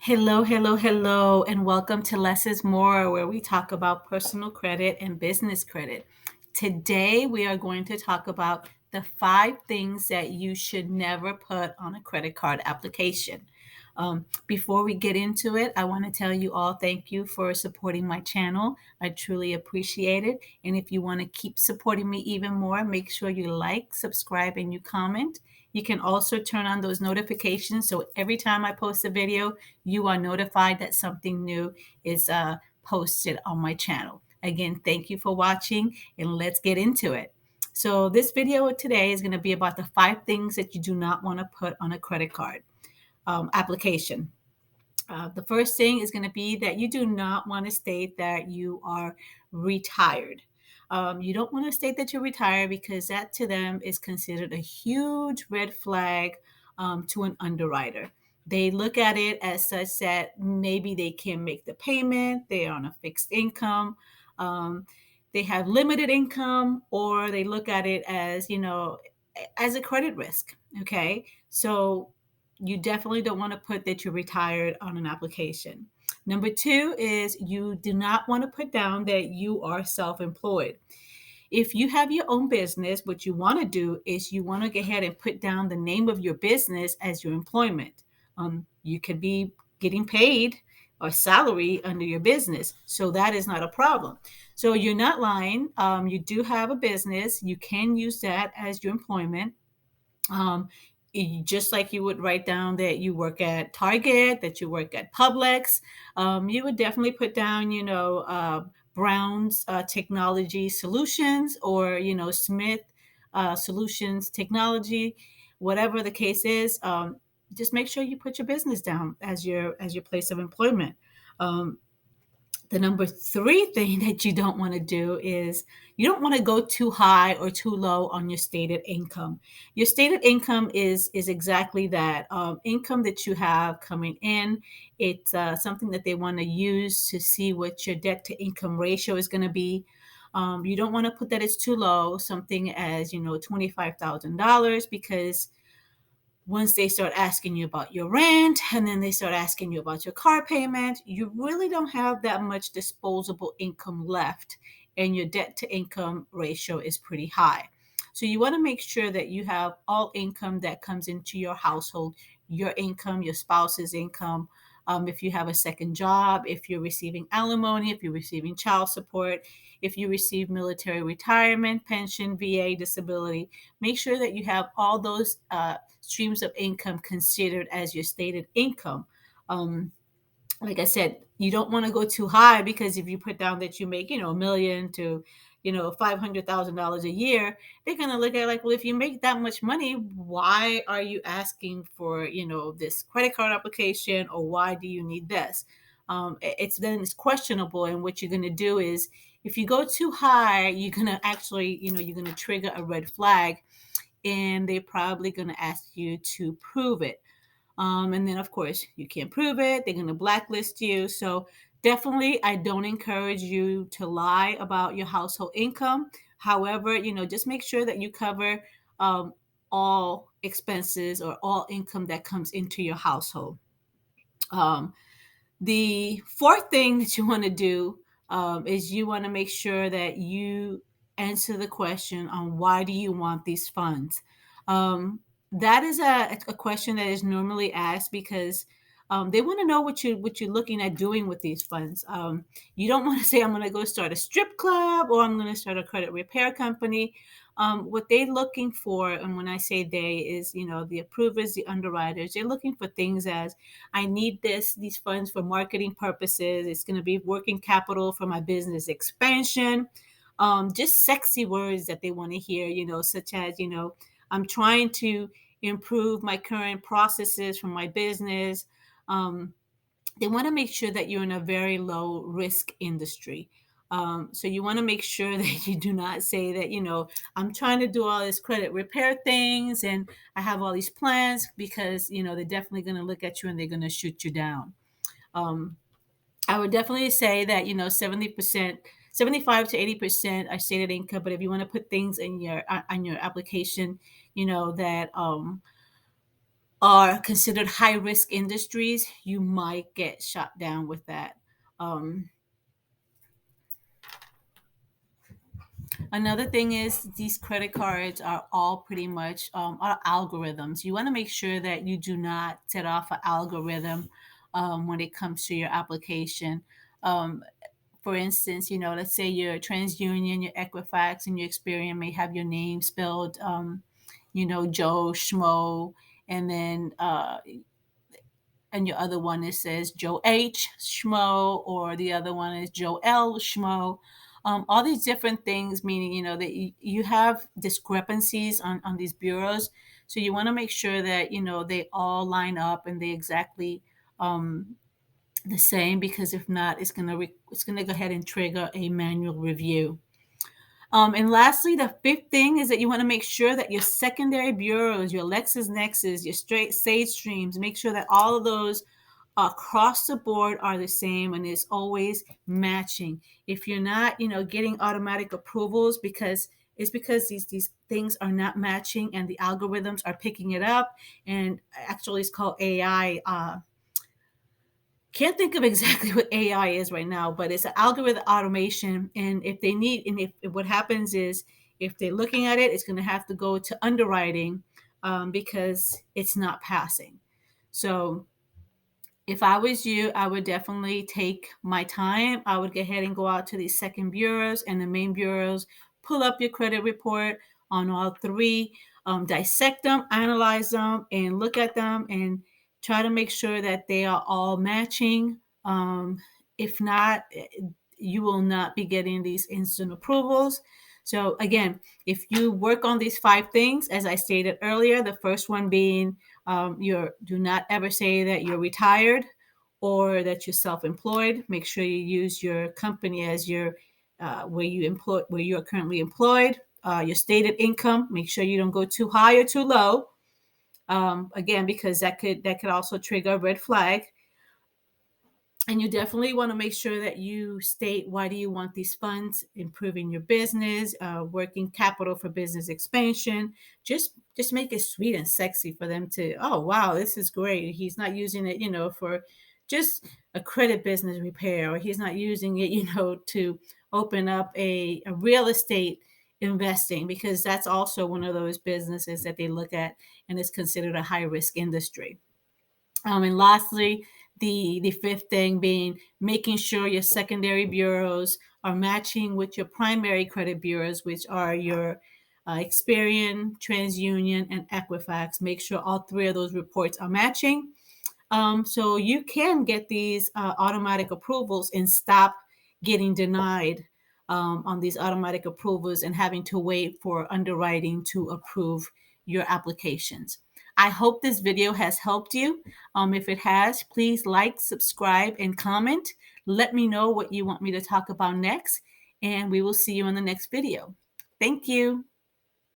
Hello, hello, hello, and welcome to Less is More, where we talk about personal credit and business credit. Today, we are going to talk about the 5 things that you should never put on a credit card application. Before we get into it, I want to tell you all thank you for supporting my channel. I truly appreciate it. And if you want to keep supporting me even more, make sure you like, subscribe, and you comment. You can also turn on those notifications so every time I post a video, you are notified that something new is posted on my channel. Again, thank you for watching, and let's get into it. So this video today is going to be about the 5 things that you do not want to put on a credit card application. The first thing is going to be that you do not want to state that you are retired. You don't want to state that you're retired because that to them is considered a huge red flag to an underwriter. They look at it as such that maybe they can make the payment, they're on a fixed income, um, they have limited income, or they look at it as, as a credit risk. Okay. So you definitely don't want to put that you're retired on an application. Number two is you do not want to put down that you are self employed. If you have your own business, what you want to do is you want to go ahead and put down the name of your business as your employment. You could be getting paid or salary under your business, so that is not a problem. So you're not lying. You do have a business. You can use that as your employment. Um, just like you would write down that you work at Target, that you work at Publix, you would definitely put down, Brown's Technology Solutions, or Smith Solutions Technology, whatever the case is. Just make sure you put your business down as your place of employment. Um, the number three thing that you don't want to do is you don't want to go too high or too low on your stated income. Your stated income is exactly that income that you have coming in. It's something that they want to use to see what your debt to income ratio is going to be. You don't want to put that as too low, something as $25,000, because once they start asking you about your rent and then they start asking you about your car payment, you really don't have that much disposable income left, and your debt to income ratio is pretty high. So you want to make sure that you have all income that comes into your household, your income, your spouse's income. If you have a second job, if you're receiving alimony, if you're receiving child support, if you receive military retirement, pension, VA, disability, make sure that you have all those streams of income considered as your stated income. Um, like I said, you don't want to go too high, because if you put down that you make, a million to, $500,000 a year, they're going to look at like, well, if you make that much money, why are you asking for, this credit card application, or why do you need this? It's questionable. And what you're going to do is, if you go too high, you're going to actually, you're going to trigger a red flag, and they're probably going to ask you to prove it. And then, of course, you can't prove it. They're going to blacklist you. So, definitely, I don't encourage you to lie about your household income. However, just make sure that you cover um, all expenses or all income that comes into your household. Um, the fourth thing that you want to do is you want to make sure that you answer the question on why do you want these funds. That is a question that is normally asked because they want to know what you're looking at doing with these funds. You don't want to say, I'm going to go start a strip club, or I'm going to start a credit repair company. What they're looking for, and when I say they, is the approvers, the underwriters. They're looking for things as, I need these funds for marketing purposes. It's going to be working capital for my business expansion. Just sexy words that they want to hear, such as, I'm trying to improve my current processes for my business. Um, they want to make sure that you're in a very low risk industry. So you want to make sure that you do not say that, I'm trying to do all this credit repair things and I have all these plans, because, they're definitely going to look at you and they're going to shoot you down. Um, I would definitely say that, 70%, 75 to 80% are stated income. But if you want to put things in your on your application, that are considered high risk industries, you might get shot down with that. Um, Another thing is these credit cards are all pretty much are algorithms. You want to make sure that you do not set off an algorithm when it comes to your application. Um, for instance, let's say your TransUnion, your Equifax, and your Experian may have your name spelled, Joe Schmo, and then and your other one it says Joe H Schmo, or the other one is Joe L Schmo. All these different things, meaning that you have discrepancies on these bureaus, so you want to make sure that they all line up and they exactly um, the same, because if not, it's gonna go ahead and trigger a manual review. And lastly, the fifth thing is that you want to make sure that your secondary bureaus, your LexisNexis, your straight Sage Streams, make sure that all of those across the board are the same and is always matching. If you're not, getting automatic approvals because these things are not matching and the algorithms are picking it up, and actually it's called AI. Can't think of exactly what AI is right now, but it's an algorithm automation. And if what happens is, if they're looking at it, it's going to have to go to underwriting because it's not passing. So if I was you, I would definitely take my time. I would go ahead and go out to these second bureaus and the main bureaus, pull up your credit report on all three, dissect them, analyze them, and look at them and try to make sure that they are all matching. If not, you will not be getting these instant approvals. So, again, if you work on these five things, as I stated earlier, the first one being do not ever say that you're retired or that you're self-employed. Make sure you use your company as your where you are currently employed. Your stated income. Make sure you don't go too high or too low. Again, because that could also trigger a red flag. And you definitely want to make sure that you state, why do you want these funds: improving your business, working capital for business expansion. Just make it sweet and sexy for them to, oh wow, this is great. He's not using it for just a credit business repair, or he's not using it to open up a real estate investing, because that's also one of those businesses that they look at and is considered a high risk industry. And lastly, the fifth thing being making sure your secondary bureaus are matching with your primary credit bureaus, which are your Experian, TransUnion, and Equifax. Make sure all three of those reports are matching. So you can get these automatic approvals and stop getting denied on these automatic approvals and having to wait for underwriting to approve your applications. I hope this video has helped you. If it has, please like, subscribe, and comment. Let me know what you want me to talk about next, and we will see you in the next video. Thank you.